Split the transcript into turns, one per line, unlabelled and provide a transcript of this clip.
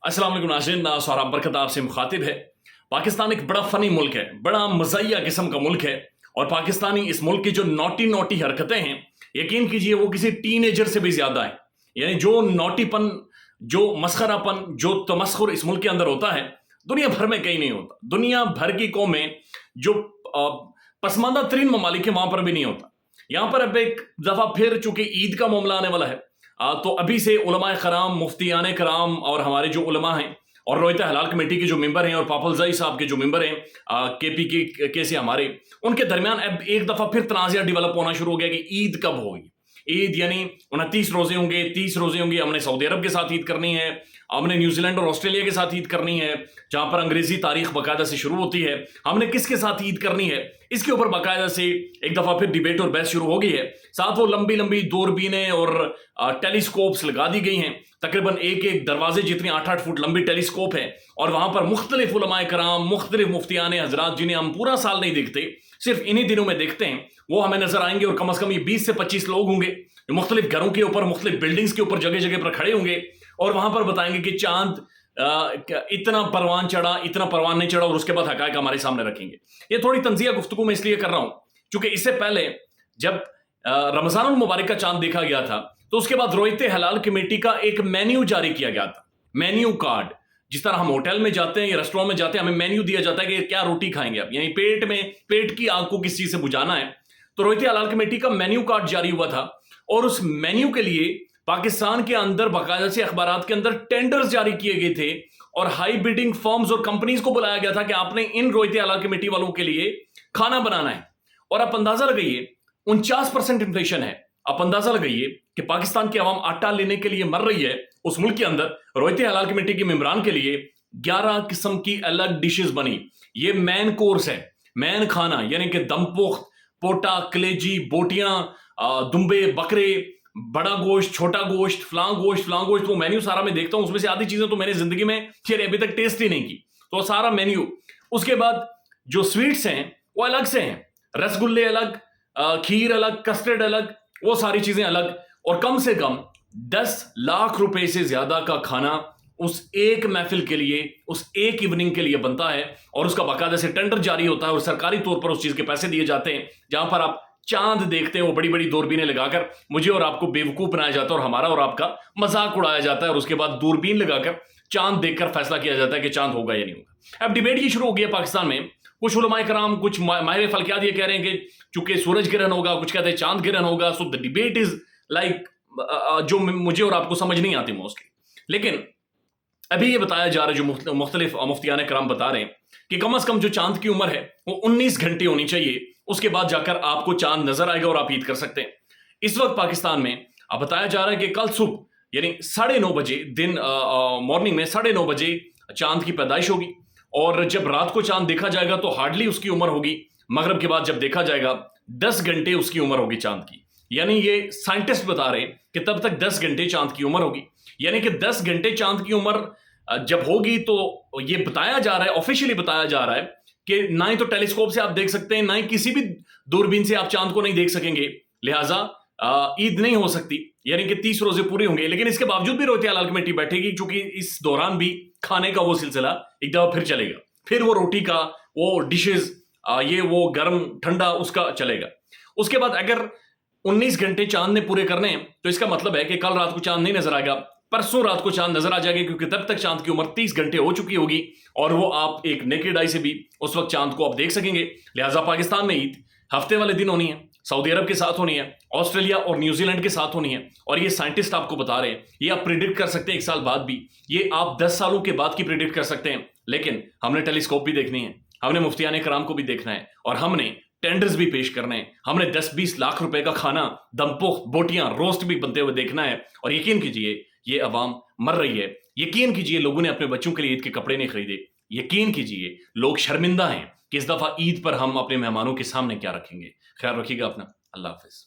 अस्सलाम वालेकुम नाज़रीन, सोहराब बरकत आपसे मुखातिब है। पाकिस्तान एक बड़ा फ़नी मुल्क है, बड़ा मज़ाहिया किस्म का मुल्क है और पाकिस्तानी इस मुल्क की जो नॉटी नॉटी हरकतें हैं, यकीन कीजिए वो किसी टीनेजर से भी ज़्यादा है। यानी जो नॉटीपन, जो मस्खरापन, जो तमस्खुर इस मुल्क के अंदर होता है, दुनिया भर में कहीं नहीं होता। दुनिया भर की कौमें जो पसमानदा तरीन ममालिक है, वहाँ पर भी नहीं होता। यहाँ पर अब एक दफ़ा फिर चूंकि ईद का मामला आने वाला है, तो अभी से उलमाए कराम, मुफ्तियान कराम और हमारे जो उलमा हैं और रोयत हलाल कमेटी के जो मेंबर हैं और पापलजाई साहब के जो मेंबर हैं KPK के से हमारे, उनके दरमियान अब एक दफ़ा फिर तनाज़ा डेवलप होना शुरू हो गया कि ईद कब होगी। ईद यानी 29 रोजे होंगे, 30 रोजे होंगे। हमने सऊदी अरब के साथ ईद करनी है, हमने न्यूजीलैंड और ऑस्ट्रेलिया के साथ ईद करनी है, जहां पर अंग्रेजी तारीख बाकायदा से शुरू होती है। हमने किसके साथ ईद करनी है, इसके ऊपर बाकायदा से एक दफा फिर डिबेट और बहस शुरू हो गई है। साथ वो लंबी लंबी दूरबीनें और टेलीस्कोप्स लगा दी गई हैं, तकरीबन एक एक दरवाजे जितनी 8-8 फुट लंबी टेलीस्कोप है और वहां पर मुख्तलिफ उलमाए कराम, मुख्तलिफ मुफ्तियान हजरात, जिन्हें हम पूरा साल नहीं देखते, सिर्फ इन्हीं दिनों में देखते हैं, वो हमें नजर आएंगे। और कम से कम ये 20 से 25 लोग होंगे जो मुख्तलिफ घरों के ऊपर, मुख्तलिफ बिल्डिंग्स के ऊपर जगह जगह पर खड़े होंगे और वहां पर बताएंगे कि चांद इतना परवान चढ़ा, इतना परवान नहीं चढ़ा, और उसके बाद हकायक हमारे सामने रखेंगे। ये थोड़ी तंजिया गुफ्तगू मैं इसलिए कर रहा हूं क्योंकि इससे पहले जब रमजानुल मुबारक का चांद देखा गया था, तो उसके बाद रोयत हलाल कमेटी का एक मेन्यू जारी किया गया था, मेन्यू कार्ड। जिस तरह हम होटल में जाते हैं या रेस्टोरेंट में जाते हैं, हमें मेन्यू दिया जाता है कि क्या रोटी खाएंगे आप, यानी पेट की आग को किस चीज से बुझाना है। तो रोयत हलाल कमेटी का मेन्यू कार्ड जारी हुआ था और उस मेन्यू के लिए पाकिस्तान के अंदर बाकायदा से अखबारात के अंदर टेंडर्स जारी किए गए थे और हाई बिडिंग फर्म्स और कंपनीज को बुलाया गया था कि आपने इन रोयत हलाल कमेटी वालों के लिए खाना बनाना है। और आप अंदाजा लगाइए, 49% इन्फ्लेशन है। आप अंदाजा लगाइए कि पाकिस्तान की आवाम आटा लेने के लिए मर रही है। उस मुल्क के अंदर रोयत हलाल कमेटी के मेंबरान के लिए 11 किस्म की अलग डिशेस बनी। ये मेन कोर्स है, मेन खाना, यानी कि दमपुख्त, पोटा, कलेजी, बोटियां, दुम्बे, बकरे, बड़ा गोश्त, छोटा गोश्त, फलां गोश्त। वो मेन्यू सारा मैं देखता हूं, उसमें से आधी चीजें तो मैंने जिंदगी में अभी तक टेस्ट ही नहीं की। तो सारा मेन्यू, उसके बाद जो स्वीट्स हैं वो अलग से हैं, रसगुल्ले अलग, खीर अलग, कस्टर्ड अलग, वो सारी चीजें अलग। और कम से कम 10 लाख रुपए से ज्यादा का खाना उस एक महफिल के लिए, उस एक इवनिंग के लिए बनता है और उसका बाकायदा से टेंडर जारी होता है और सरकारी तौर पर उस चीज के पैसे दिए जाते हैं। जहां पर आप चांद देखते हैं, वो बड़ी बड़ी दूरबीनें लगाकर मुझे और आपको बेवकूफ बनाया जाता है और हमारा और आपका मजाक उड़ाया जाता है और उसके बाद दूरबीन लगाकर चांद देखकर फैसला किया जाता है कि चांद होगा या नहीं होगा। अब डिबेट ये शुरू हो गया पाकिस्तान में। कुछ उलमाए कराम, कुछ माहिर फल्कियात ये कह रहे हैं कि चूंकि सूरज ग्रहण होगा, कुछ कहते हैं चांद ग्रहण होगा। So the debate is like जो मुझे और आपको समझ नहीं आती मोस्टली। लेकिन अभी ये बताया जा रहा है, जो मुख्तलिफ मुफ्तियान कराम बता रहे हैं कि कम से कम जो चांद की उम्र है वो 19 घंटे होनी चाहिए, उसके बाद जाकर आपको चांद नजर आएगा और आप ईद कर सकते हैं। इस वक्त पाकिस्तान में अब बताया जा रहा है कि कल सुबह यानी 9:30 बजे, दिन मॉर्निंग में 9:30 बजे चांद की पैदाइश होगी और जब रात को चांद देखा जाएगा तो हार्डली उसकी उम्र होगी, मगरब के बाद जब देखा जाएगा 10 घंटे उसकी उम्र होगी चांद की। यानी ये साइंटिस्ट बता रहे हैं कि तब तक 10 घंटे चांद की उम्र होगी। यानी कि 10 घंटे चांद की उम्र जब होगी तो ये बताया जा रहा है, ऑफिशियली बताया जा रहा है कि ना ही तो टेलीस्कोप से आप देख सकते हैं, ना ही किसी भी दूरबीन से आप चांद को नहीं देख सकेंगे, लिहाजा ईद नहीं हो सकती। यानी कि 30 रोजे पूरे होंगे। लेकिन इसके बावजूद भी रोयत हलाल कमेटी बैठेगी क्योंकि इस दौरान भी खाने का वो सिलसिला एक दफा फिर चलेगा। फिर वो रोटी का, वो डिशेज, ये वो गर्म ठंडा उसका चलेगा। उसके बाद अगर 19 घंटे चांद ने पूरे करने हैं तो इसका मतलब है कि कल रात को चांद नहीं नजर आएगा, परसों रात को चांद नजर आ जाएगा, क्योंकि तब तक चांद की उम्र 30 घंटे हो चुकी होगी और वो आप एक नेकेड आई से भी उस वक्त चांद को आप देख सकेंगे। लिहाजा पाकिस्तान में ईद हफ्ते वाले दिन होनी है, सऊदी अरब के साथ होनी है, ऑस्ट्रेलिया और न्यूजीलैंड के साथ होनी है। और ये साइंटिस्ट आपको बता रहे हैं, ये आप प्रिडिक्ट कर सकते हैं 1 साल बाद भी, ये आप 10 सालों के बाद की प्रिडिक्ट कर सकते हैं। लेकिन हमने टेलीस्कोप भी देखनी है, हमने मुफ्तियान कराम को भी देखना है और हमने टेंडर्स भी पेश करने हैं। हमने 10-20 लाख रुपए का खाना, दमपुख्त, बोटियां, रोस्ट भी बनते हुए देखना है। और यकीन कीजिए ये अवाम मर रही है। यकीन कीजिए लोगों ने अपने बच्चों के लिए ईद के कपड़े नहीं खरीदे। यकीन कीजिए लोग शर्मिंदा हैं कि इस दफा ईद पर हम अपने मेहमानों के सामने क्या रखेंगे। ख्याल रखिएगा अपना। अल्लाह हाफिज।